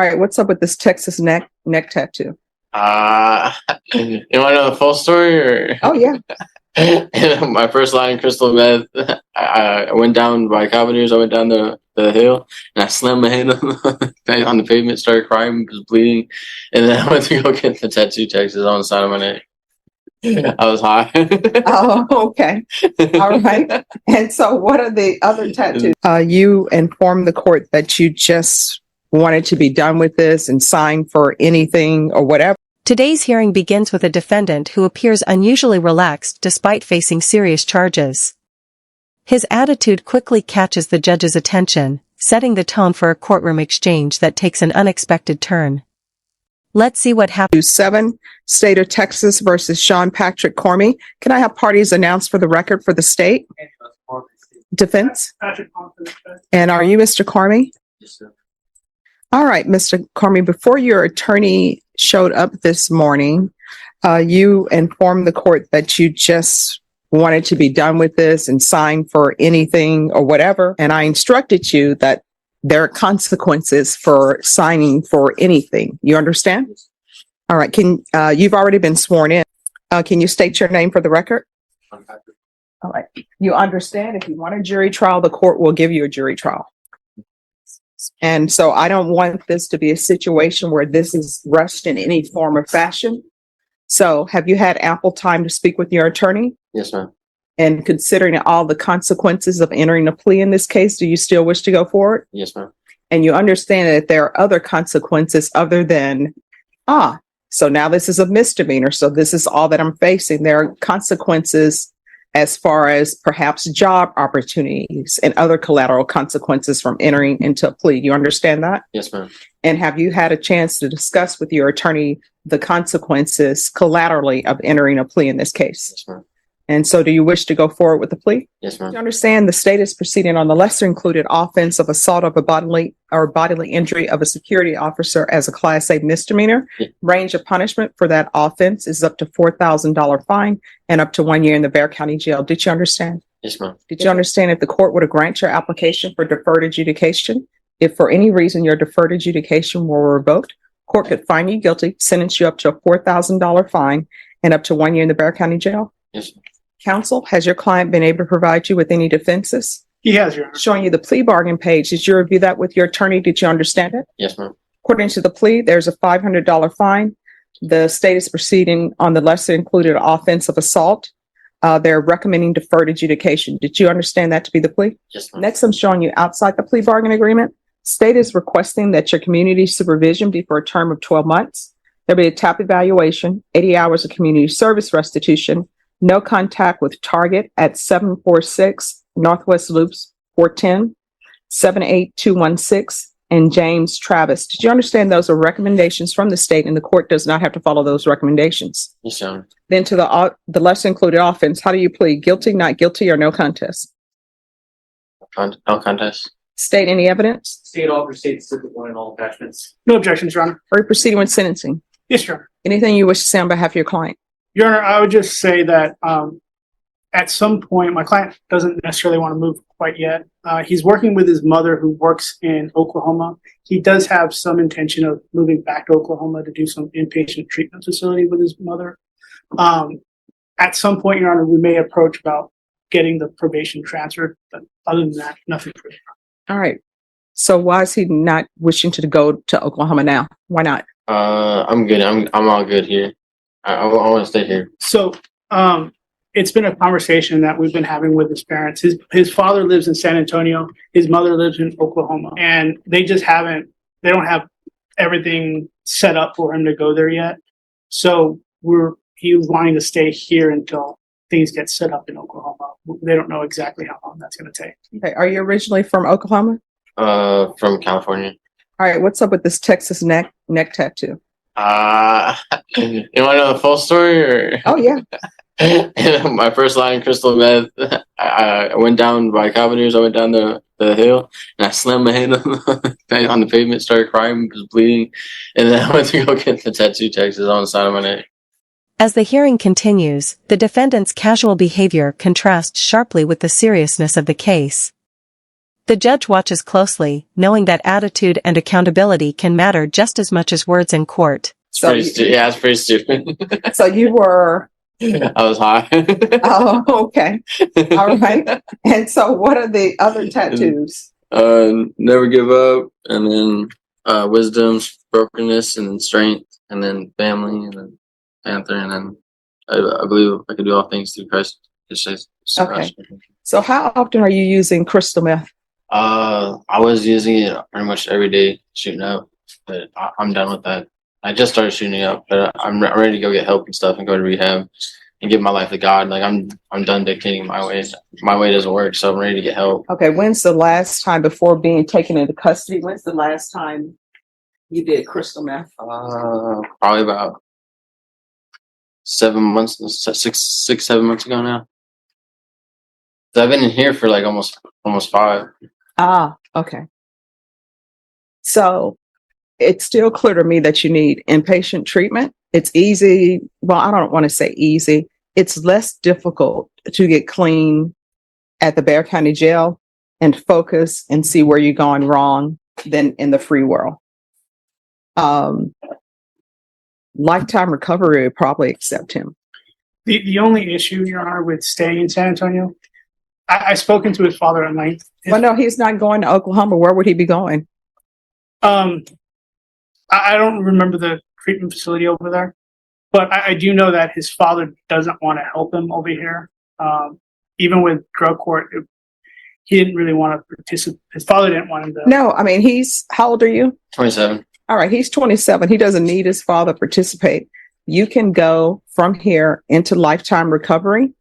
All right, what's up with this Texas neck tattoo? You want to know the full story, or? Oh yeah. My first line, crystal meth. I went down by Cavaliers. I went down the hill, and I slammed my head on the pavement, started crying, was bleeding, and then I went to go get the tattoo textures on the side of my neck. I was high. Oh, okay. All right. And so what are the other tattoos? You informed the court that you just wanted to be done with this and sign for anything or whatever. Today's hearing begins with a defendant who appears unusually relaxed despite facing serious charges. His attitude quickly catches the judge's attention, setting the tone for a courtroom exchange that takes an unexpected turn. Let's see what happens. 7, State of Texas versus Sean Patrick Cormie. Can I have parties announced for the record for the state? Defense? And are you Mr. Cormie? Yes, sir. All right, Mr. Cormie, before your attorney showed up this morning, you informed the court that you just wanted to be done with this and sign for anything or whatever. And I instructed you that there are consequences for signing for anything. You understand? All right. You've already been sworn in. Can you state your name for the record? All right. You understand if you want a jury trial, the court will give you a jury trial. And so I don't want this to be a situation where this is rushed in any form or fashion. So have you had ample time to speak with your attorney? Yes, ma'am. And considering all the consequences of entering a plea in this case, do you still wish to go forward? Yes, ma'am. And you understand that there are other consequences other than, so now this is a misdemeanor. So this is all that I'm facing. There are consequences as far as perhaps job opportunities and other collateral consequences from entering into a plea. You understand that? Yes, ma'am. And have you had a chance to discuss with your attorney the consequences collaterally of entering a plea in this case? Yes, ma'am. And so do you wish to go forward with the plea? Yes, ma'am. You understand the state is proceeding on the lesser included offense of assault of a bodily injury of a security officer as a Class A misdemeanor. Yeah. Range of punishment for that offense is up to $4,000 fine and up to 1 year in the Bexar County Jail. Did you understand? Yes, ma'am. Did you understand if the court were to grant your application for deferred adjudication, if for any reason your deferred adjudication were revoked, court could find you guilty, sentence you up to a $4,000 fine and up to 1 year in the Bexar County Jail? Yes, ma'am. Counsel, has your client been able to provide you with any defenses? He has, Your Honor. Showing you the plea bargain page. Did you review that with your attorney? Did you understand it? Yes, ma'am. According to the plea, there's a $500 fine. The state is proceeding on the lesser included offense of assault. They're recommending deferred adjudication. Did you understand that to be the plea? Yes, ma'am. Next, I'm showing you outside the plea bargain agreement. State is requesting that your community supervision be for a term of 12 months. There'll be a TAP evaluation, 80 hours of community service restitution, no contact with target at 746 Northwest Loops 410, 78216, and James Travis. Did you understand those are recommendations from the state and the court does not have to follow those recommendations? Yes, ma'am. Then to the lesser included offense, how do you plead? Guilty, not guilty, or no contest? No contest. State any evidence? State offer, state Exhibit 1 and all attachments. No objections, Your Honor. Are you proceeding with sentencing? Yes, Your Honor. Anything you wish to say on behalf of your client? Your Honor, I would just say that at some point, my client doesn't necessarily want to move quite yet. He's working with his mother who works in Oklahoma. He does have some intention of moving back to Oklahoma to do some inpatient treatment facility with his mother. At some point, Your Honor, we may approach about getting the probation transferred, but other than that, nothing further. All right. So why is he not wishing to go to Oklahoma now? Why not? I'm good. I'm all good here. I want to stay here. So it's been a conversation that we've been having with his parents. His father lives in San Antonio. His mother lives in Oklahoma. And they don't have everything set up for him to go there yet. So he was wanting to stay here until things get set up in Oklahoma. They don't know exactly how long that's going to take. Okay. Are you originally from Oklahoma? From California. All right. What's up with this Texas neck tattoo? You want to know the full story, or? Oh yeah. My first line, crystal meth. I went down by Cavaliers. I went down the hill, and I slammed my head on the pavement, started crying, was bleeding, and then I went to go get the tattoo textures on the side of my neck. As the hearing continues, the defendant's casual behavior contrasts sharply with the seriousness of the case. The judge watches closely, knowing that attitude and accountability can matter just as much as words in court. So, Yeah, it's pretty stupid. so you were, I was high. oh, okay. All right. And so what are the other tattoos? Never give up, and then wisdom, brokenness, and then strength, and then family, and then Panther, and then I believe I can do all things through Christ. Okay. So how often are you using crystal meth? I was using it pretty much every day shooting up, but I'm done with that. I just started shooting up, but I'm ready to go get help and stuff and go to rehab and give my life to God. Like I'm done dictating my way. My way doesn't work, so I'm ready to get help. Okay. When's the last time before being taken into custody? When's the last time you did crystal meth? Probably about 7 months, 7 months ago now. So I've been in here for like almost 5. Ah, okay. So it's still clear to me that you need inpatient treatment. It's easy. Well, I don't want to say easy. It's less difficult to get clean at the Bexar County Jail and focus and see where you're going wrong than in the free world. Lifetime recovery would probably accept him. The only issue, Your Honor, with staying in San Antonio, I've spoken to his father at length. Well, no, he's not going to Oklahoma. Where would he be going? I don't remember the treatment facility over there, but I do know that his father doesn't want to help him over here. Even with drug court, he didn't really want to participate. His father didn't want him to. No, I mean, how old are you? 27. All right, he's 27. He doesn't need his father to participate. You can go from here into lifetime recovery.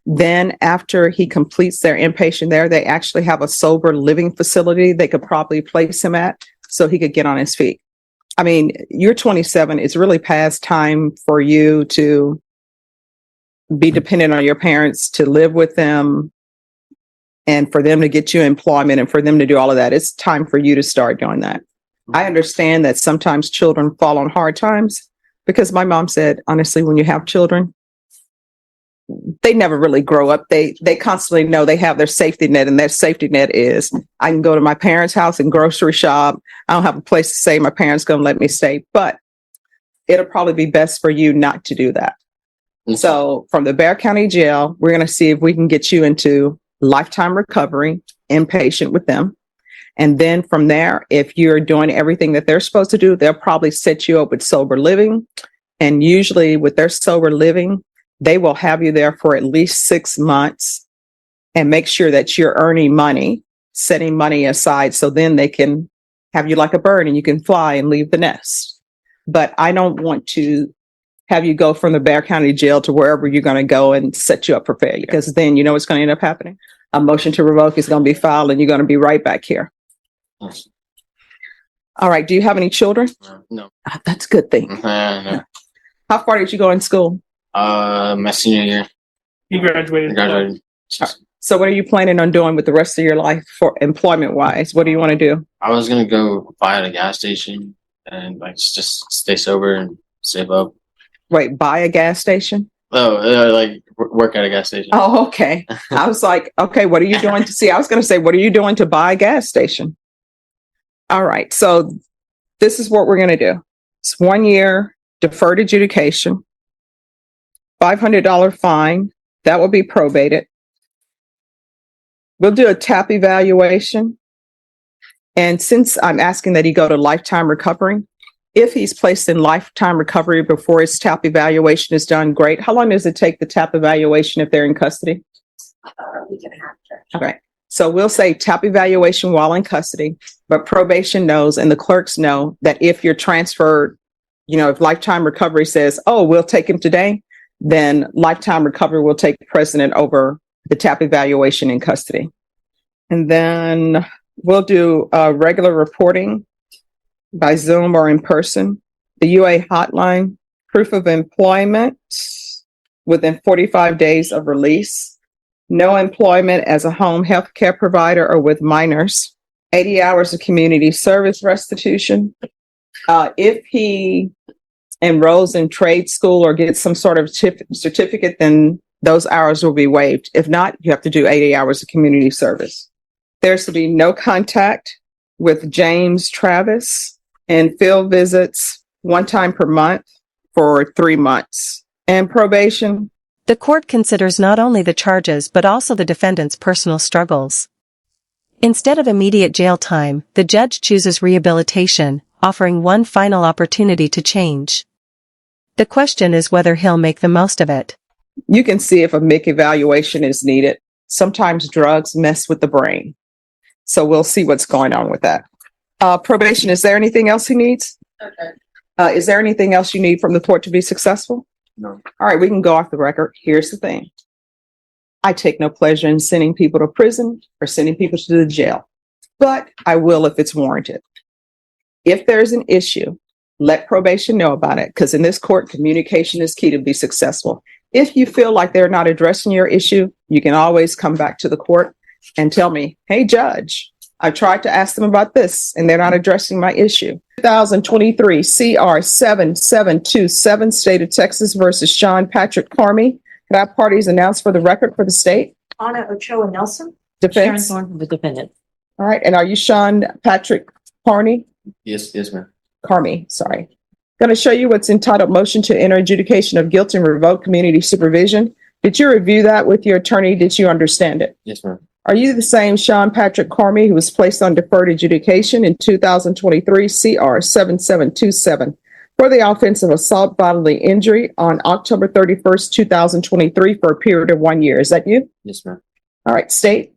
Then after he completes their inpatient there, they actually have a sober living facility they could probably place him at so he could get on his feet. I mean, you're 27. It's really past time for you to be dependent on your parents, to live with them, and for them to get you employment and for them to do all of that. It's time for you to start doing that. I understand that sometimes children fall on hard times because my mom said, honestly, when you have children, they never really grow up. They constantly know they have their safety net, and that safety net is I can go to my parents' house and grocery shop. I don't have a place to stay. My parents going to let me stay, but it'll probably be best for you not to do that. Mm-hmm. So from the Bexar County Jail, we're going to see if we can get you into lifetime recovery, inpatient with them. And then from there, if you're doing everything that they're supposed to do, they'll probably set you up with sober living. And usually with their sober living, they will have you there for at least 6 months and make sure that you're earning money, setting money aside. So then they can have you like a bird and you can fly and leave the nest. But I don't want to have you go from the Bexar County Jail to wherever you're going to go and set you up for failure, because then you know what's going to end up happening. A motion to revoke is going to be filed and you're going to be right back here. Yes. All right. Do you have any children? No. That's a good thing. No. How far did you go in school? My senior year. He graduated. I graduated. So what are you planning on doing with the rest of your life for employment wise? What do you want to do? I was going to go buy at a gas station and like just stay sober and save up. Wait, buy a gas station? Oh, like work at a gas station. Oh, okay. I was like, okay, what are you doing to see? I was going to say, what are you doing to buy a gas station? All right. So this is what we're going to do. It's 1 year deferred adjudication, $500 fine. That will be probated. We'll do a TAP evaluation. And since I'm asking that he go to lifetime recovery, if he's placed in lifetime recovery before his TAP evaluation is done, great. How long does it take the TAP evaluation if they're in custody? Okay. So we'll say TAP evaluation while in custody, but probation knows and the clerks know that if you're transferred, you know, if lifetime recovery says, oh, we'll take him today, then lifetime recovery will take precedent over the TAP evaluation in custody. And then we'll do regular reporting by Zoom or in person, the UA hotline, proof of employment within 45 days of release, no employment as a home health care provider or with minors, 80 hours of community service restitution. If he enrolls in trade school or gets some sort of certificate, then those hours will be waived. If not, you have to do 80 hours of community service. There's to be no contact with James Travis and field visits one time per month for 3 months. And probation. The court considers not only the charges but also the defendant's personal struggles. Instead of immediate jail time, the judge chooses rehabilitation, offering one final opportunity to change. The question is whether he'll make the most of it. You can see if a MIC evaluation is needed. Sometimes drugs mess with the brain. So we'll see what's going on with that. Probation, is there anything else he needs? Okay. Is there anything else you need from the court to be successful? No. All right, we can go off the record. Here's the thing. I take no pleasure in sending people to prison or sending people to the jail, but I will if it's warranted. If there's an issue, let probation know about it, because in this court, communication is key to be successful. If you feel like they're not addressing your issue, you can always come back to the court and tell me, hey, judge, I tried to ask them about this and they're not addressing my issue. 2023 CR 7727, State of Texas versus Sean Patrick Carmy. Can I have parties announced for the record for the state? Anna Ochoa Nelson. Sharon Defense. Thorne, the defendant. All right. And are you Sean Patrick Carney? Yes, ma'am. Carmy, sorry. Going to show you what's entitled Motion to Enter Adjudication of Guilt and Revoke Community Supervision. Did you review that with your attorney? Did you understand it? Yes, ma'am. Are you the same Sean Patrick Carmy who was placed on deferred adjudication in 2023 CR 7727 for the offense of assault bodily injury on October 31st, 2023 for a period of 1 year? Is that you? Yes, ma'am. All right, state.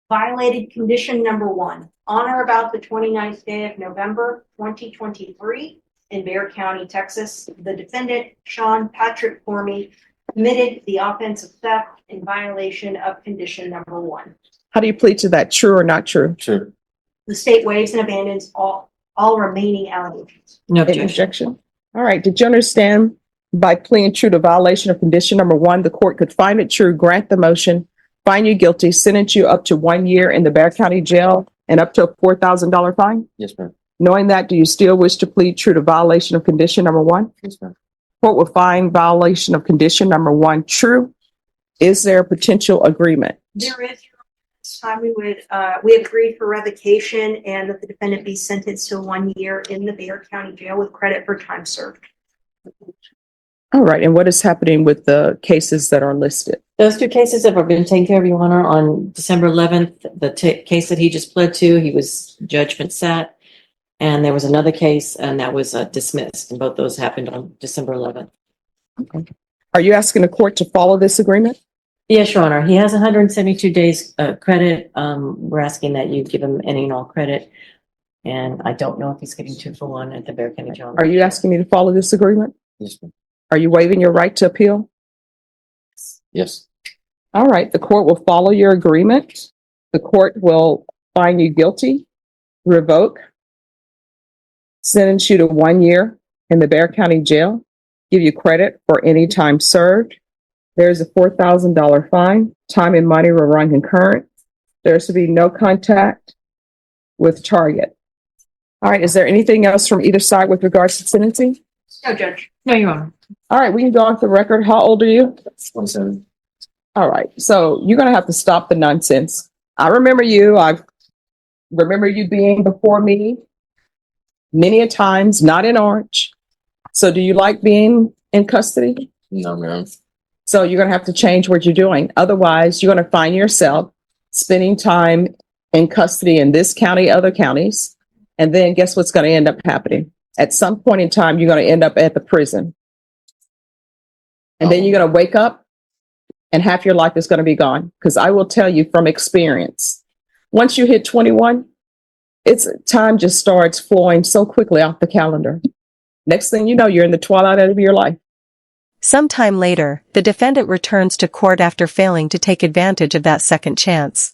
Violated condition number 1. On or about the 29th day of November, 2023 in Bexar County, Texas, the defendant, Sean Patrick Carmy, committed the offense of theft in violation of condition number 1. How do you plead to that? True or not true? True. The state waives and abandons all remaining allegations. No Any objection. objection? All right. Did you understand by pleading true to violation of condition number 1, the court could find it true, grant the motion, find you guilty, sentence you up to 1 year in the Bexar County jail and up to a $4,000 fine? Yes, ma'am. Knowing that, do you still wish to plead true to violation of condition number 1? Yes, ma'am. Court will find violation of condition number 1 true. Is there a potential agreement? There is. This time we have agreed for revocation and that the defendant be sentenced to 1 year in the Bexar County jail with credit for time served. All right. And what is happening with the cases that are listed? Those 2 cases have been taken care of, Your Honor. On December 11th, the case that he just pled to, he was judgment sat. And there was another case and that was dismissed. And both those happened on December 11th. Are you asking the court to follow this agreement? Yes, Your Honor. He has 172 days credit. We're asking that you give him any and all credit. And I don't know if he's getting 2 for 1 at the Bexar County jail. Are you asking me to follow this agreement? Yes, ma'am. Are you waiving your right to appeal? Yes. All right. The court will follow your agreement. The court will find you guilty, revoke, sentence you to 1 year in the Bexar County jail, give you credit for any time served. There's a $4,000 fine. Time and money will run concurrent. There's to be no contact with target. All right. Is there anything else from either side with regards to sentencing? No, Judge. No, Your Honor. All right. We can go off the record. How old are you? 27. All right. So you're going to have to stop the nonsense. I remember you. I remember you being before me many a times, not in Orange. So do you like being in custody? No, ma'am. So you're going to have to change what you're doing. Otherwise, you're going to find yourself spending time in custody in this county, other counties. And then guess what's going to end up happening? At some point in time, you're going to end up at the prison. And then you're going to wake up and half your life is going to be gone. Because I will tell you from experience, once you hit 21, time just starts flowing so quickly off the calendar. Next thing you know, you're in the twilight of your life. Sometime later, the defendant returns to court after failing to take advantage of that second chance.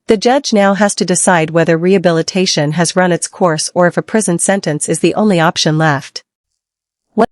The judge now has to decide whether rehabilitation has run its course or if a prison sentence is the only option left.